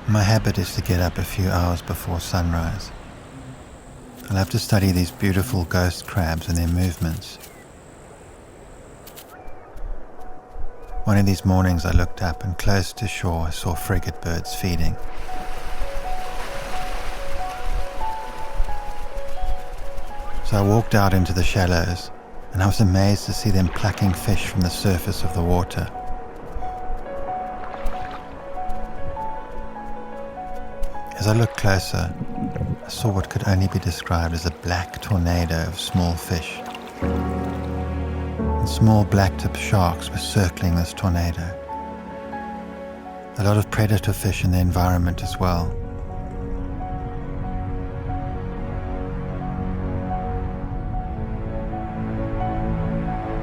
My habit is to get up a few hours before sunrise. I love to study these beautiful ghost crabs and their movements. One of these mornings I looked up and close to shore I saw frigate birds feeding. So I walked out into the shallows and I was amazed to see them plucking fish from the surface of the water. As I looked closer, I saw what could only be described as a black tornado of small fish. And small black-tip sharks were circling this tornado. A lot of predator fish in the environment as well.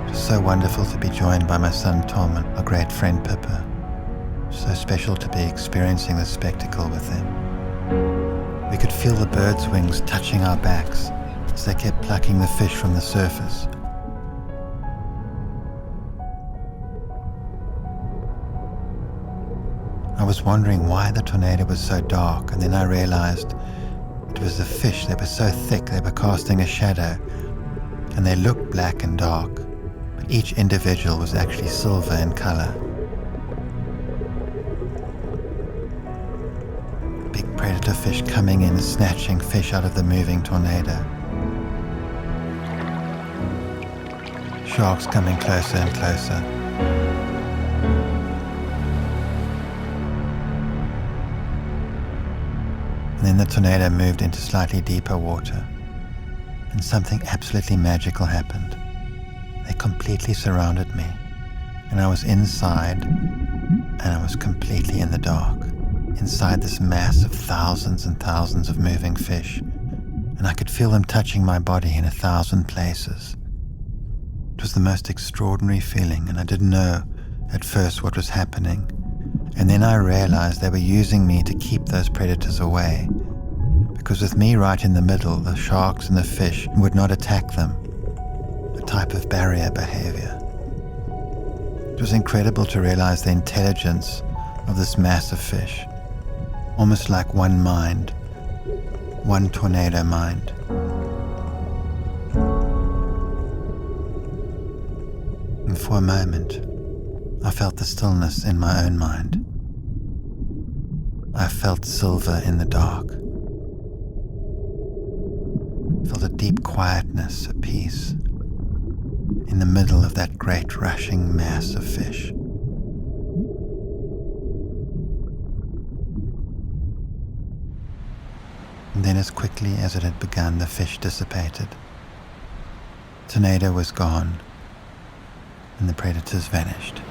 It was so wonderful to be joined by my son Tom and our great friend Pippa. So special to be experiencing this spectacle with them. We could feel the birds' wings touching our backs as they kept plucking the fish from the surface. I was wondering why the tornado was so dark, and then I realized it was the fish that were so thick they were casting a shadow, and they looked black and dark, but each individual was actually silver in color. Predator fish coming in, snatching fish out of the moving tornado. Sharks coming closer and closer. And then the tornado moved into slightly deeper water, and something absolutely magical happened. They completely surrounded me, and I was inside, and I was completely in the dark. Inside this mass of thousands and thousands of moving fish, and I could feel them touching my body in 1,000 places. It was the most extraordinary feeling, and I didn't know at first what was happening. And then I realized they were using me to keep those predators away, because with me right in the middle, the sharks and the fish would not attack them, a type of barrier behavior. It was incredible to realize the intelligence of this mass of fish. Almost like one mind, one tornado mind. And for a moment, I felt the stillness in my own mind. I felt silver in the dark. Felt a deep quietness, a peace, in the middle of that great rushing mass of fish. And then as quickly as it had begun, the fish dissipated. The tornado was gone, and the predators vanished.